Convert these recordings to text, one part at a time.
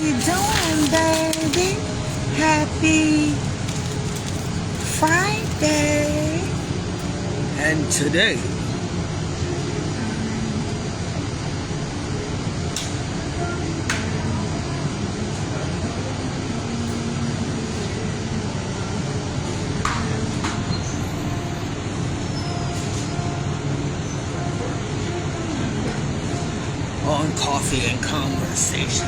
you doing, baby? Happy Friday. And today, on Coffee and Conversation.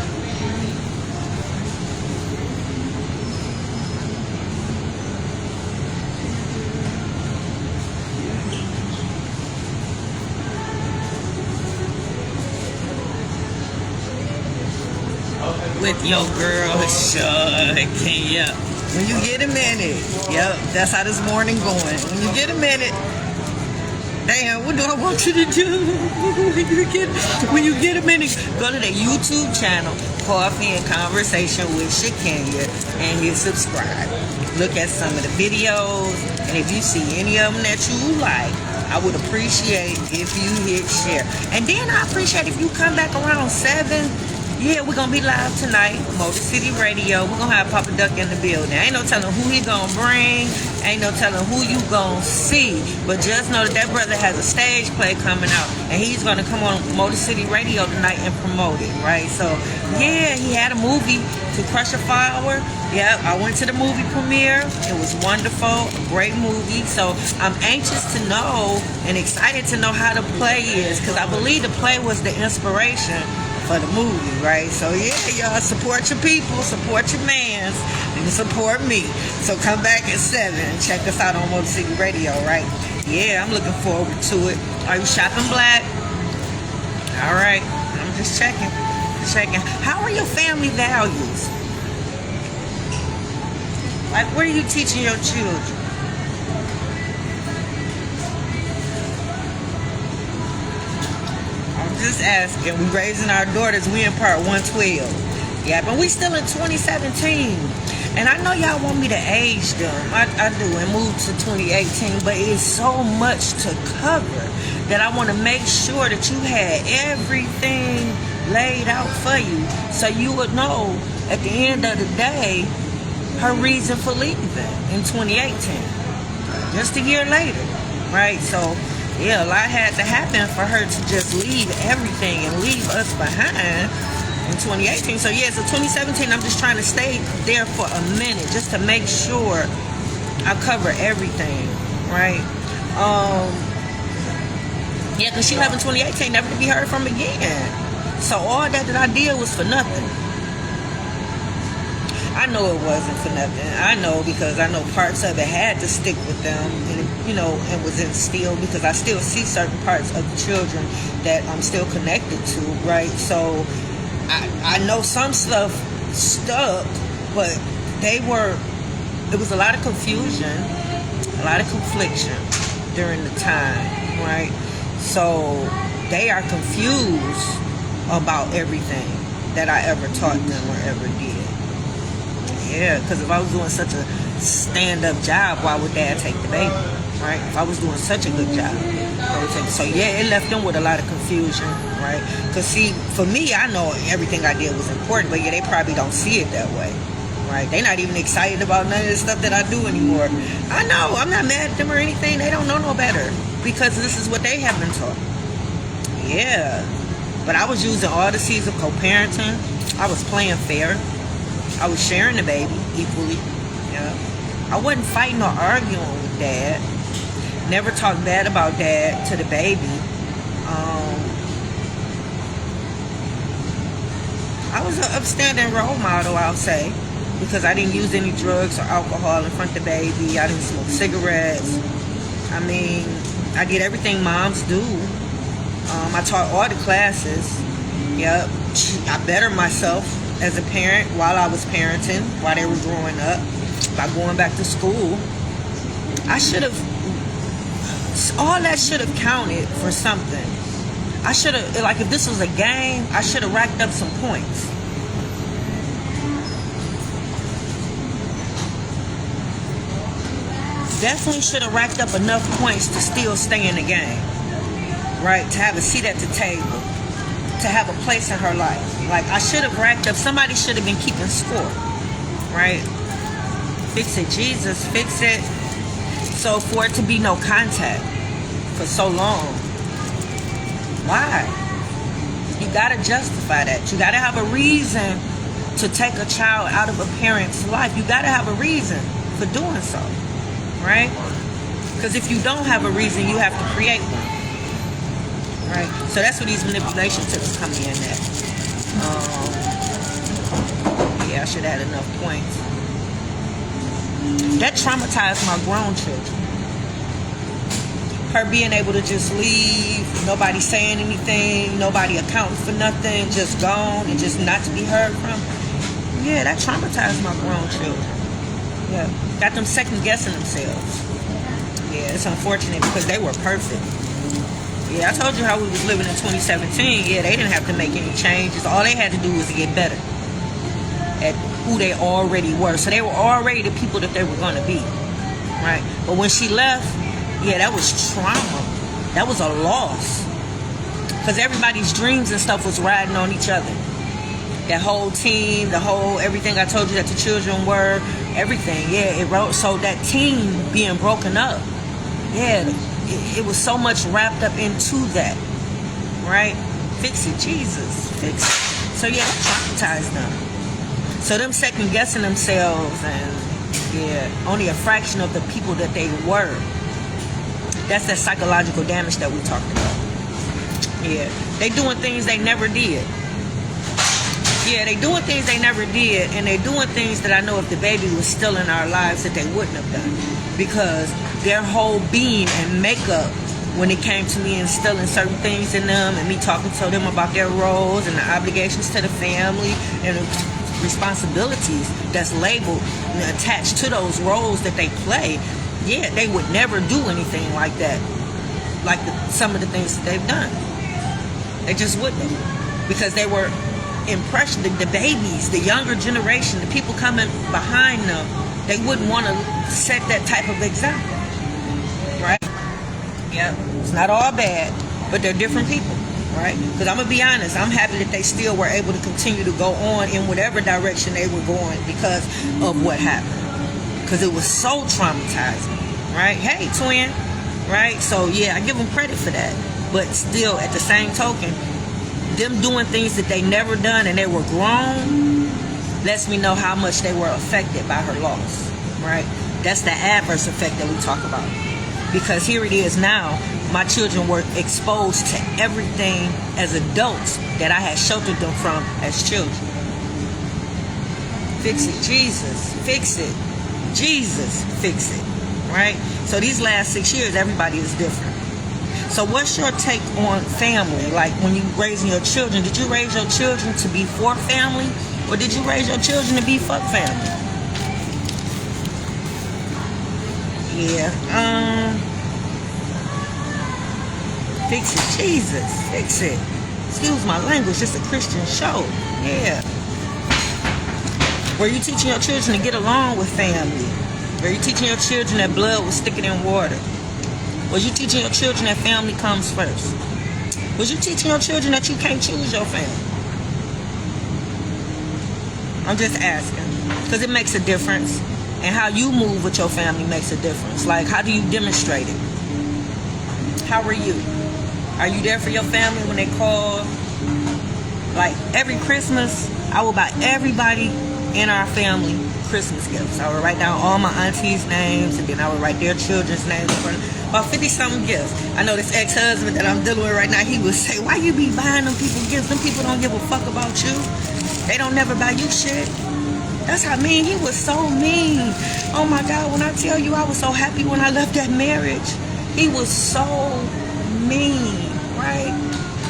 With your girl, Sean Kenya. When you get a minute, yep, that's how this morning going. When you get a minute, damn, what do I want you to do? When you get a minute, go to the YouTube channel, Coffee and Conversation with Shakenya, and hit subscribe. Look at some of the videos, and if you see any of them that you like, I would appreciate if you hit share. And then I appreciate if you come back around 7. Yeah, we're going to be live tonight, Motor City Radio. We're going to have Papa Duck in the building. Ain't no telling who he going to bring. Ain't no telling who you going to see. But just know that brother has a stage play coming out. And he's going to come on Motor City Radio tonight and promote it, right? So, yeah, he had a movie, To Crush a Flower. Yep, I went to the movie premiere. It was wonderful, a great movie. So I'm anxious to know and excited to know how the play is. Because I believe the play was the inspiration for the movie, right? So yeah, y'all support your people, support your mans, and support me. So come back at 7 and check us out on Motor City Radio, right? Yeah, I'm looking forward to it. Are you shopping black? All right, I'm just checking. How are your family values? Like, what are you teaching your children? Just asking. We raising our daughters. We in part 112. Yeah, but we still in 2017. And I know y'all want me to age them. I do, and move to 2018. But it's so much to cover that I want to make sure that you had everything laid out for you, so you would know at the end of the day her reason for leaving in 2018. Just a year later, right? So yeah, a lot had to happen for her to just leave everything and leave us behind in 2018. So yeah, so 2017, I'm just trying to stay there for a minute just to make sure I cover everything, right? Yeah, because she left in 2018, never to be heard from again. So all that I did was for nothing. I know it wasn't for nothing. I know because I know parts of it had to stick with them, and and was instilled, because I still see certain parts of the children that I'm still connected to, right? So I know some stuff stuck, but there was a lot of confusion, a lot of confliction during the time, right? So they are confused about everything that I ever taught them or ever did. Yeah, because if I was doing such a stand-up job, why would Dad take the baby, right? If I was doing such a good job, I would take it. So yeah, it left them with a lot of confusion, right? Because see, for me, I know everything I did was important, but yeah, they probably don't see it that way, right? They're not even excited about none of the stuff that I do anymore. I know, I'm not mad at them or anything. They don't know no better, because this is what they have been taught. Yeah, but I was using all the seeds of co-parenting. I was playing fair. I was sharing the baby equally. Yeah. I wasn't fighting or arguing with Dad. Never talked bad about Dad to the baby. I was an upstanding role model, I'll say, because I didn't use any drugs or alcohol in front of the baby. I didn't smoke cigarettes. I mean, I did everything moms do. I taught all the classes. Yep. I bettered myself as a parent while I was parenting, while they were growing up, by going back to school. All that should have counted for something. I should have, like, if this was a game, I should have racked up some points. Definitely should have racked up enough points to still stay in the game, right? To have a seat at the table, to have a place in her life, Like, I should have racked up. Somebody should have been keeping score, right? Fix it, Jesus, fix it. So for it to be no contact for so long, why? You gotta justify that. You gotta have a reason to take a child out of a parent's life. You gotta have a reason for doing so, right? Because if you don't have a reason, you have to create one, right? So that's where these manipulation tips come in at. Yeah, I should add enough points. That traumatized my grown children. Her being able to just leave, nobody saying anything, nobody accounting for nothing, just gone and just not to be heard from. Yeah, that traumatized my grown children. Yeah, got them second guessing themselves. Yeah, it's unfortunate because they were perfect. Yeah, I told you how we was living in 2017. Yeah, they didn't have to make any changes. All they had to do was to get better at who they already were. So they were already the people that they were going to be, right? But when she left, yeah, that was trauma. That was a loss. Because everybody's dreams and stuff was riding on each other. That whole team, everything I told you that the children were, everything. Yeah, it wrote. So that team being broken up, yeah, it was so much wrapped up into that, right? Fix it, Jesus, fix it. So yeah, that traumatized them. So them second guessing themselves and yeah, only a fraction of the people that they were. That's that psychological damage that we talked about. Yeah, they doing things they never did. Yeah, they doing things they never did, and they doing things that I know if the baby was still in our lives that they wouldn't have done, because their whole being and makeup when it came to me instilling certain things in them and me talking to them about their roles and the obligations to the family and the responsibilities that's labeled and attached to those roles that they play, yeah, they would never do anything like that, like some of the things that they've done. They just wouldn't, because they were impression, the babies, the younger generation, the people coming behind them, they wouldn't want to set that type of example, right? Yeah, it's not all bad, but they're different people, right? Because I'm gonna be honest, I'm happy that they still were able to continue to go on in whatever direction they were going because of what happened, because it was so traumatizing, right? Hey, twin, right? So yeah, I give them credit for that, but still, at the same token, them doing things that they never done and they were grown lets me know how much they were affected by her loss, right? That's the adverse effect that we talk about. Because here it is now, my children were exposed to everything as adults that I had sheltered them from as children. Fix it, Jesus, fix it. Jesus, fix it, right? So these last 6 years, everybody is different. So what's your take on family? Like when you raising your children, did you raise your children to be for family, or did you raise your children to be fuck family? Yeah. Fix it, Jesus, fix it. Excuse my language, it's a Christian show. Yeah. Were you teaching your children to get along with family? Were you teaching your children that blood was thicker than water? Was you teaching your children that family comes first? Was you teaching your children that you can't choose your family? I'm just asking, because it makes a difference, and how you move with your family makes a difference. Like, how do you demonstrate it? How are you? Are you there for your family when they call? Like, every Christmas, I will buy everybody in our family Christmas gifts. I would write down all my aunties' names, and then I would write their children's names in front of about 50-something gifts. I know this ex-husband that I'm dealing with right now, he would say, why you be buying them people gifts? Them people don't give a fuck about you. They don't never buy you shit. That's how mean. He was so mean. Oh my God, when I tell you I was so happy when I left that marriage. He was so mean, right?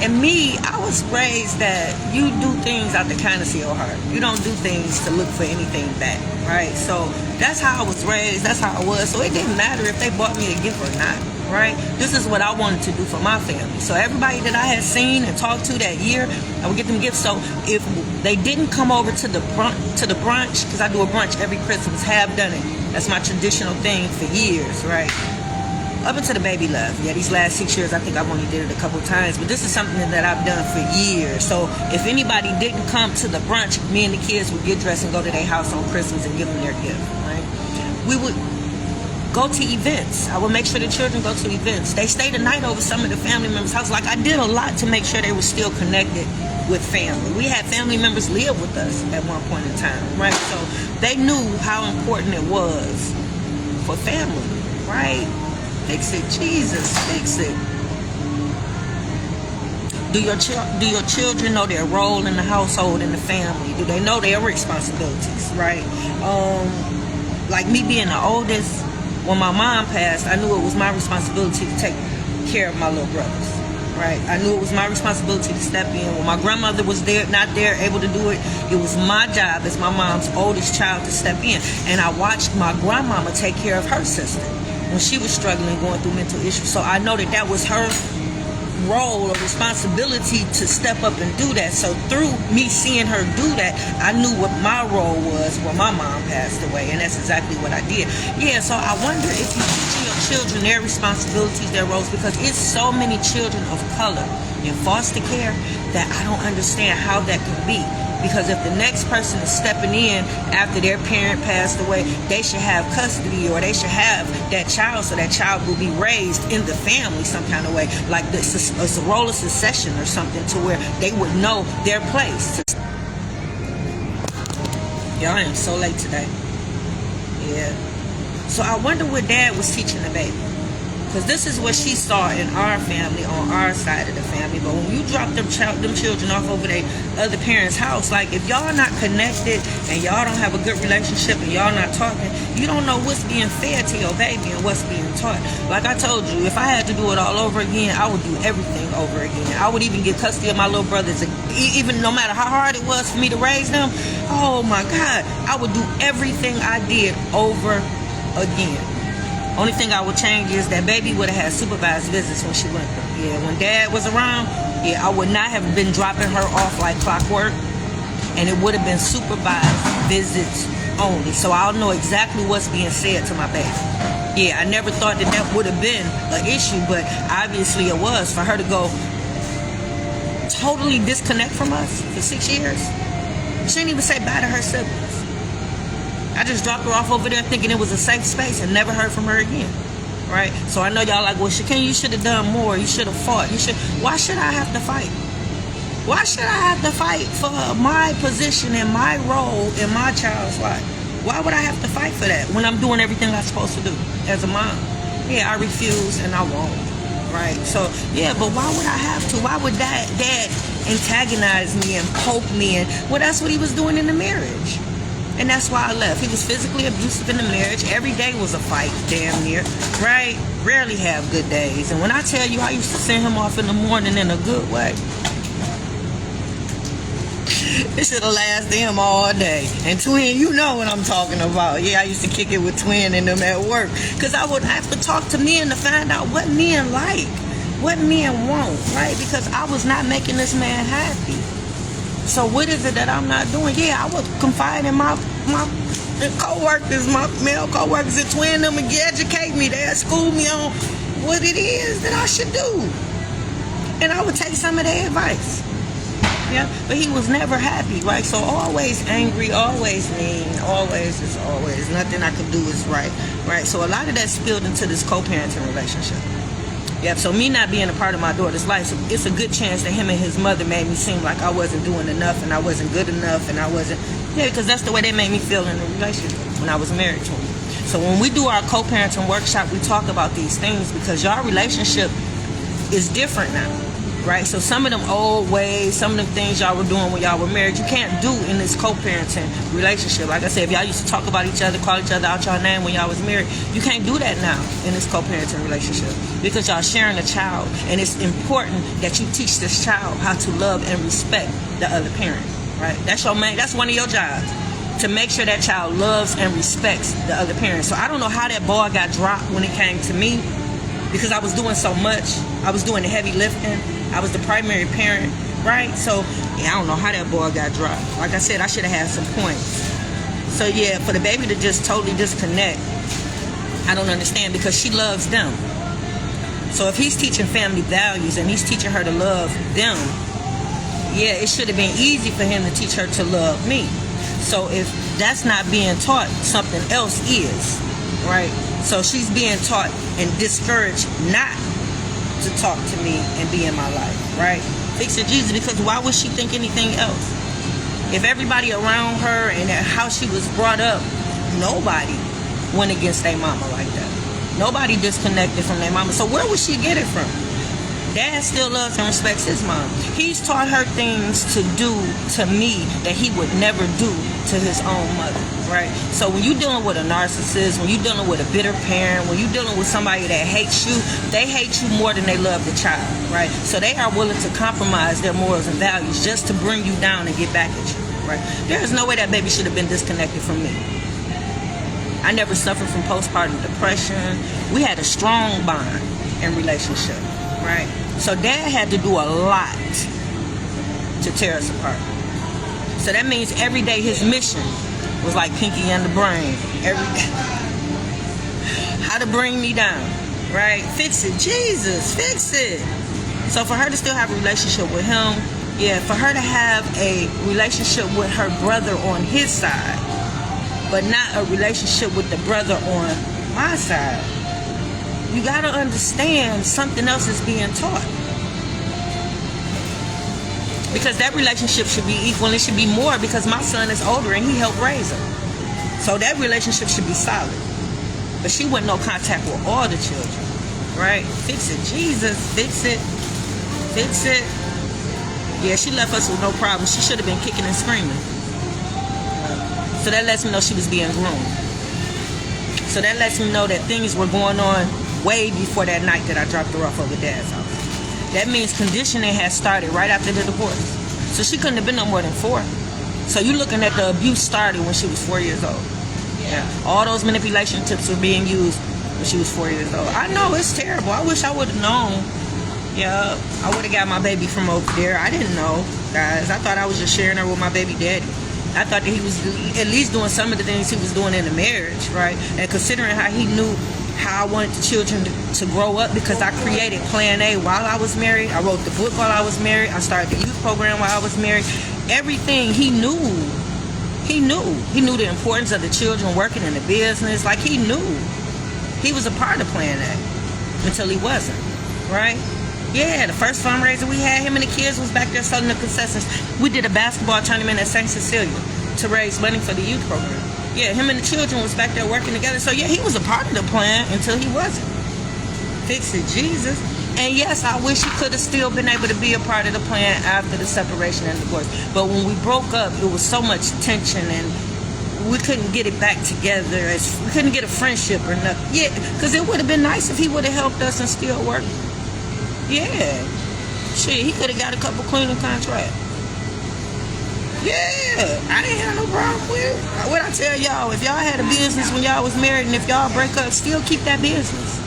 And me, I was raised that you do things out the kindness of your heart. You don't do things to look for anything back, right? So that's how I was raised. That's how I was. So it didn't matter if they bought me a gift or not, right? This is what I wanted to do for my family. So everybody that I had seen and talked to that year, I would get them gifts. So if they didn't come over to the brunch, because I do a brunch every Christmas, have done it. That's my traditional thing for years, right? up until the baby left. Yeah, these last 6 years, I think I've only did it a couple times, but this is something that I've done for years. So if anybody didn't come to the brunch, me and the kids would get dressed and go to their house on Christmas and give them their gift, right? We would go to events. I would make sure the children go to events. They stayed the night over some of the family members' house. Like, I did a lot to make sure they were still connected with family. We had family members live with us at one point in time, right? So they knew how important it was for family, right? Fix it, Jesus, fix it. Do your children know their role in the household and the family? Do they know their responsibilities, right? Like me being the oldest, when my mom passed, I knew it was my responsibility to take care of my little brothers, right? I knew it was my responsibility to step in. When my grandmother was not there, able to do it, it was my job as my mom's oldest child to step in. And I watched my grandmama take care of her sister when she was struggling, going through mental issues. So I know that was her role or responsibility to step up and do that. So through me seeing her do that, I knew what my role was when my mom passed away, and that's exactly what I did. Yeah, so I wonder if you're teaching your children their responsibilities, their roles, because it's so many children of color in foster care that I don't understand how that could be. Because if the next person is stepping in after their parent passed away, they should have custody, or they should have that child, so that child will be raised in the family some kind of way. Like it's a role of succession or something, to where they would know their place. Yeah, I am so late today. Yeah. So I wonder what Dad was teaching the baby. Because this is what she saw in our family, on our side of the family. But when you drop them children off over their other parents' house, like, if y'all not connected and y'all don't have a good relationship and y'all not talking, you don't know what's being fed to your baby and what's being taught. Like I told you, if I had to do it all over again, I would do everything over again. I would even get custody of my little brothers, even no matter how hard it was for me to raise them. Oh my God, I would do everything I did over again. Only thing I would change is that baby would have had supervised visits when she went. Yeah, when Dad was around, yeah, I would not have been dropping her off like clockwork, and it would have been supervised visits only. So I'll know exactly what's being said to my baby. Yeah, I never thought that would have been an issue, but obviously it was. For her to go totally disconnect from us for 6 years, she didn't even say bye to her siblings. I just dropped her off over there thinking it was a safe space and never heard from her again, right? So I know y'all like, well, Shaquin, you should have done more. You should have fought. Why should I have to fight? Why should I have to fight for my position and my role in my child's life? Why would I have to fight for that when I'm doing everything I'm supposed to do as a mom? Yeah, I refuse and I won't, right? So, yeah, but why would I have to? Why would Dad antagonize me and poke me? And well, that's what he was doing in the marriage. And that's why I left. He was physically abusive in the marriage. Every day was a fight, damn near, right? Rarely have good days. And when I tell you, I used to send him off in the morning in a good way. It should have lasted him all day. And Twin, you know what I'm talking about. Yeah, I used to kick it with Twin and them at work. Because I would have to talk to men to find out what men like, what men want, right? Because I was not making this man happy. So what is it that I'm not doing? Yeah, I would confide in my co-workers, my male co-workers at Twin, them and educate me. They'd school me on what it is that I should do. And I would take some of their advice. Yeah, but he was never happy, right? So always angry, always mean, always is always. Nothing I could do is right? So a lot of that spilled into this co-parenting relationship. Yeah, so me not being a part of my daughter's life, so it's a good chance that him and his mother made me seem like I wasn't doing enough and I wasn't good enough and I wasn't, yeah, because that's the way they made me feel in the relationship when I was married to him. So when we do our co-parenting workshop, we talk about these things because y'all relationship is different now, right? So some of them old ways, some of them things y'all were doing when y'all were married, you can't do in this co-parenting relationship. Like I said, if y'all used to talk about each other, call each other out y'all name when y'all was married, you can't do that now in this co-parenting relationship because y'all sharing a child, and it's important that you teach this child how to love and respect the other parent, right? That's one of your jobs, to make sure that child loves and respects the other parent. So I don't know how that ball got dropped when it came to me, because I was doing so much. I was doing the heavy lifting. I was the primary parent, right? So, yeah, I don't know how that ball got dropped. Like I said, I should have had some points. So, yeah, for the baby to just totally disconnect, I don't understand, because she loves them. So if he's teaching family values and he's teaching her to love them, yeah, it should have been easy for him to teach her to love me. So if that's not being taught, something else is, right? So she's being taught and discouraged not to talk to me and be in my life, right? Fix it, Jesus, because why would she think anything else? If everybody around her and how she was brought up, nobody went against their mama like that. Nobody disconnected from their mama. So where would she get it from? Dad still loves and respects his mom. He's taught her things to do to me that he would never do to his own mother, right? So when you're dealing with a narcissist, when you're dealing with a bitter parent, when you're dealing with somebody that hates you, they hate you more than they love the child, right? So they are willing to compromise their morals and values just to bring you down and get back at you, right? There is no way that baby should have been disconnected from me. I never suffered from postpartum depression. We had a strong bond in relationship, right? So Dad had to do a lot to tear us apart. So that means every day his mission was like Pinky and the Brain. Every day. How to bring me down, right? Fix it, Jesus, fix it. So for her to still have a relationship with him, yeah, for her to have a relationship with her brother on his side, but not a relationship with the brother on my side, you gotta understand something else is being taught. Because that relationship should be equal, and it should be more because my son is older and he helped raise her. So that relationship should be solid. But she wouldn't no contact with all the children, right? Fix it, Jesus, fix it, fix it. Yeah, she left us with no problem. She should have been kicking and screaming. So that lets me know she was being groomed. So that lets me know that things were going on way before that night that I dropped her off over Dad's house. That means conditioning had started right after the divorce. So she couldn't have been no more than 4. So you're looking at the abuse started when she was 4 years old. Yeah. All those manipulation tips were being used when she was 4 years old. I know, it's terrible. I wish I would have known. Yeah, I would have got my baby from over there. I didn't know, guys. I thought I was just sharing her with my baby daddy. I thought that he was at least doing some of the things he was doing in the marriage, right? And considering how he knew how I wanted the children to grow up, because I created Plan A while I was married. I wrote the book while I was married. I started the youth program while I was married. Everything he knew. He knew the importance of the children working in the business. Like, he knew. He was a part of Plan A until he wasn't, right? Yeah, the first fundraiser we had, him and the kids was back there selling the concessions. We did a basketball tournament at St. Cecilia to raise money for the youth program. Yeah, him and the children was back there working together. So yeah, he was a part of the plan until he wasn't. Fix it, Jesus. And yes, I wish he could have still been able to be a part of the plan after the separation and divorce. But when we broke up, it was so much tension and we couldn't get it back together. We couldn't get a friendship or nothing. Yeah, because it would have been nice if he would have helped us and still worked. Yeah. Shit, he could have got a couple cleaning contracts. Yeah, I didn't have no problem with it. What I tell y'all, if y'all had a business when y'all was married and if y'all break up, still keep that business.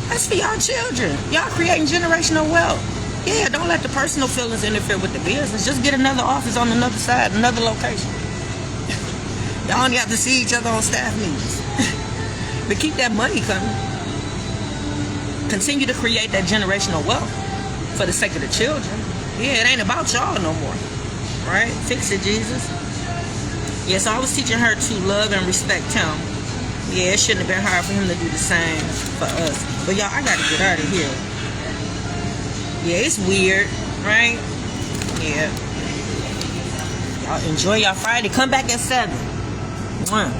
That's for y'all children. Y'all creating generational wealth. Yeah, don't let the personal feelings interfere with the business. Just get another office on another side, another location. Y'all only have to see each other on staff meetings. But keep that money coming. Continue to create that generational wealth for the sake of the children. Yeah, it ain't about y'all no more, right? Fix it, Jesus. Yeah, so I was teaching her to love and respect him. Yeah, it shouldn't have been hard for him to do the same for us. But y'all, I gotta get out of here. Yeah, it's weird, right? Yeah. Y'all enjoy y'all Friday. Come back at 7. Mwah.